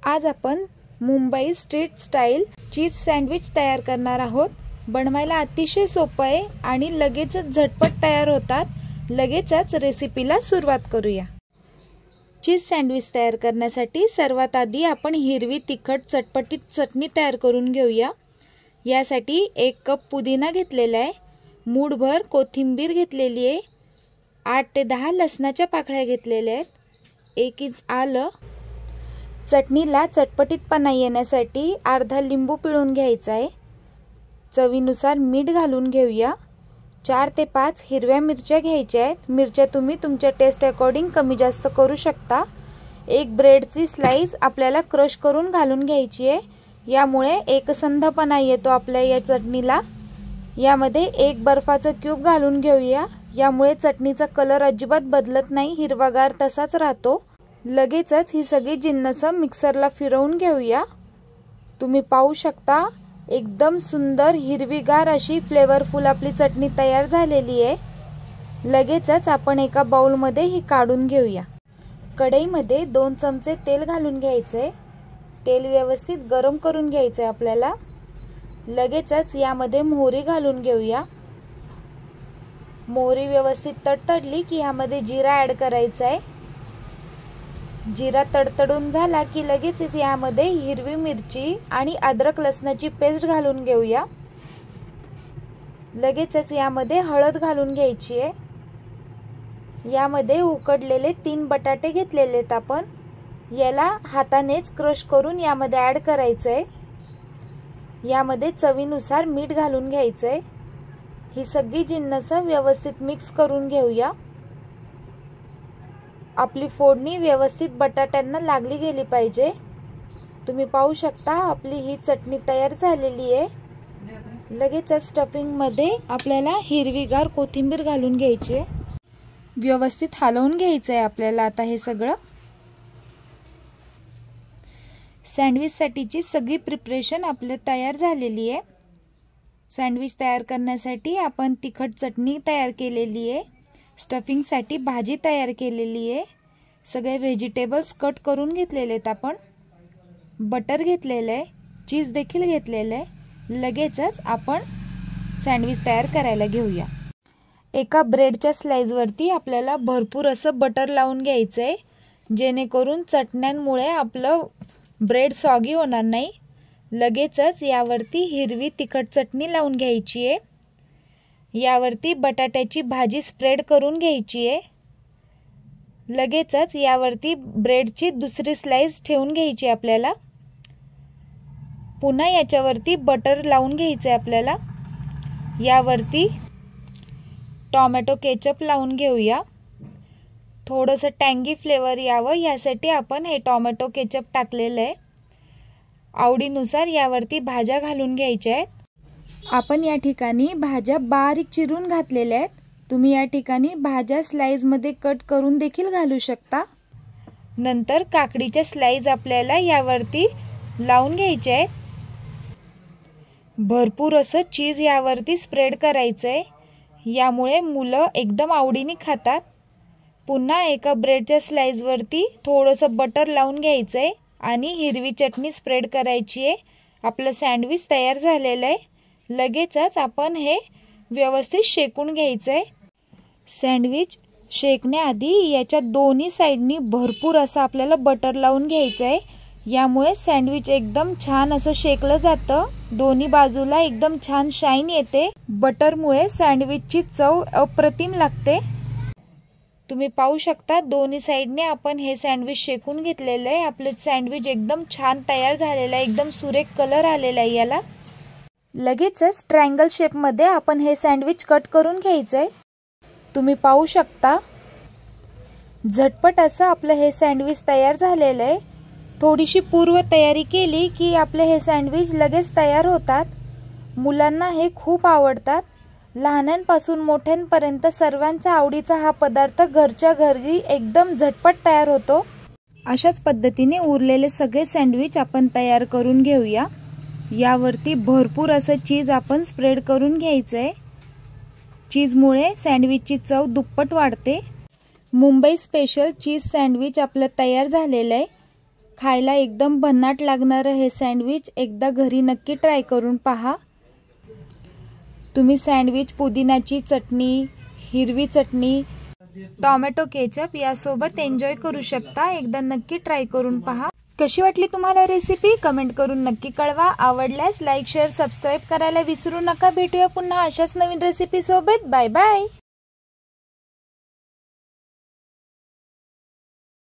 आज आपण Mumbai street style cheese sandwich तयार करणार आहोत। बनवायला अतिशय सोपं आहे आणि लगेचच झटपट तयार होतात। लगेचच रेसिपीला सुरुवात करूया। चीज सँडविच तयार करण्यासाठी सर्वात आधी आपण हिरवी तिखट चटपटीत चटणी तयार करून घेऊया। यासाठी 1 कप पुदिना घेतलेला आहे, मूठभर कोथिंबीर घेतलेली आहे, 8 ते 10 लसणाच्या पाकळ्या घेतलेल्या आहेत, 1 इंच आलं। चटणीला चटपटीतपणा येण्यासाठी अर्धा लिंबू पिळून घ्यायचा आहे। चवीनुसार मीठ घालून घेऊया। 4 ते 5 हिरव्या मिरच्या घ्यायच्या आहेत। मिरच्या तुम्ही तुमच्या टेस्ट अकॉर्डिंग कमी जास्त करू शकता। 1 ब्रेडची स्लाइस आपल्याला क्रश करून घालून घ्यायची आहे। यामुळे एकसंधपणा येतो आपल्या या चटणीला। यामध्ये 1 बर्फाचा क्यूब घालून घेऊया। यामुळे चटणीचा कलर अजिबात बदलत नाही, हिरवागार तसाच राहतो। लगेचच ही सगळी जिन्नस मिक्सरला फिरवून घेऊया। तुम्ही पाहू शकता एकदम सुंदर हिरवीगार अशी फ्लेवरफुल आपली चटणी तयार झालेली आहे। लगेचच आपण एका बाउल मध्ये ही काढून घेऊया। कढईमध्ये 2 चमचे तेल घालून घ्यायचे। तेल व्यवस्थित गरम करून घ्यायचे आपल्याला। लगेचच यामध्ये मोहरी घालून घेऊया। मोहरी व्यवस्थित तडतडली की यामध्ये जिरा ॲड करायचा आहे। जिरा तडतडून झाला की लगेचच यामध्ये हिरवी मिरची आणि अद्रक लसणाची पेस्ट घालून घेऊया। लगेचच यामध्ये हळद घालून घ्यायची आहे। यामध्ये उकडलेले 3 बटाटे घेतलेले आहेत आपण। याला हातानेच क्रश करून यामध्ये ॲड करायचं आहे। यामध्ये चवीनुसार मीठ घालून घ्यायचं आहे। ही सगळी जिन्नस व्यवस्थित मिक्स करून घेऊया। आपली फोडणी व्यवस्थित बटाट्यांना लागली गेली पाहिजे। तुम्ही पाहू शकता आपली ही चटणी तयार झालेली आहे। लगेचच स्टफिंग मध्ये आपल्याला हिरवीगार कोथिंबीर घालून घ्यायची आहे। व्यवस्थित हलवून घ्यायचं आहे आपल्याला आता हे सगळं। सँडविच साठीची सगळी प्रिपरेशन आपली तयार झालेली आहे। सँडविच तयार करण्यासाठी आपण तिखट चटणी तयार केलेली आहे। स्टफिंग साठी भाजी तयार केलेली आहे। सगळे व्हेजिटेबल्स कट करून घेतलेले आहेत आपण। बटर घेतलेले आहे, चीज देखील घेतलेले आहे। लगेचच आपण सँडविच तयार करायला घेऊया। एका ब्रेडच्या स्लाइस वरती आपल्याला भरपूर असं बटर लावून घ्यायचं आहे, जेणेकरून चटण्यांमुळे आपलं ब्रेड सॉगी होणार नाही। लगेचच यावरती हिरवी तिखट चटणी लावून घ्यायची आहे। यावरती बटाट्याची भाजी स्प्रेड करून घ्यायची आहे। लगेचच यावरती ब्रेडची दुसरी स्लाइस ठेवून घ्यायची आपल्याला। पुन्हा याच्यावरती बटर लावून घ्यायचे आपल्याला। यावरती टोमॅटो केचप लावून घेऊया। थोडंसं टँगी फ्लेवर यावं यासाठी आपण हे टोमॅटो केचप टाकलेलं आहे। आवडीनुसार यावरती भाज्या घालून घ्यायच्या आहेत। आपण या ठिकाणी भाज्या बारीक चिरून घातलेल्या आहेत। तुम्ही या ठिकाणी भाज्या स्लाइस मध्ये कट करून देखील घालू शकता। नंतर काकडीच्या स्लाइस आपल्याला यावरती लावून घ्यायचे आहेत। भरपूर असं चीज यावरती स्प्रेड करायचं आहे। यामुळे मुलं एकदम आवडीने खातात। पुन्हा एका ब्रेडच्या स्लाइस वरती थोडंसं बटर लावून घ्यायचं आहे आणि हिरवी चटणी स्प्रेड करायची आहे। आपलं सँडविच तयार झालेलं आहे। लगेचच आपण हे व्यवस्थित शेकून घ्यायचं आहे। सँडविच शेकण्याआधी याच्या दोन्ही साइडनी भरपूर असं आपल्याला बटर लावून घ्यायचं आहे। यामुळे सँडविच एकदम छान असं शेकलं जातं। दोन्ही बाजूला एकदम छान शाईन येते। बटरमुळे सँडविचची चव अप्रतिम लागते। तुम्ही पाहू शकता दोन्ही साइडने आपण हे सँडविच शेकून घेतलेलं आहे। आपलं सँडविच एकदम छान तयार झालेलं आहे। एकदम सुरेख कलर आलेला आहे याला। लगेचच ट्रायंगल शेप मध्ये आपण हे सँडविच कट करून घ्यायचंय। तुम्ही पाहू शकता झटपट असं आपलं हे सँडविच तयार झालेलं आहे। थोडीशी पूर्व तयारी केली की आपले हे सँडविच लगेच तयार होतात। मुलांना हे खूप आवडतात। लहानांपासून मोठ्यांपर्यंत सर्वांचा आवडीचा हा पदार्थ घरच्या घरी एकदम झटपट तयार होतो। अशाच पद्धतीने उरलेले सगळे सँडविच आपण तयार करून घेऊया। यावरती भरपूर असं चीज आपण स्प्रेड करून घ्यायचंय। चीजमुळे सँडविचची चव दुप्पट वाढते। मुंबई स्पेशल चीज सँडविच आपलं तयार झालेलं आहे। खायला एकदम भन्नाट लागणारं हे सँडविच एकदा घरी नक्की ट्राय करून पहा। तुम्ही सँडविच पुदिन्याची चटणी, हिरवी चटणी, टोमॅटो केचप यासोबत एन्जॉय करू शकता। एकदा नक्की ट्राय करून पहा। कशी वाटली तुम्हाला रेसिपी कमेंट करून नक्की कळवा। आवडल्यास लाईक, शेअर, सबस्क्राईब करायला विसरू नका। भेटूया पुन्हा अशाच नवीन रेसिपी सोबत। Bye bye.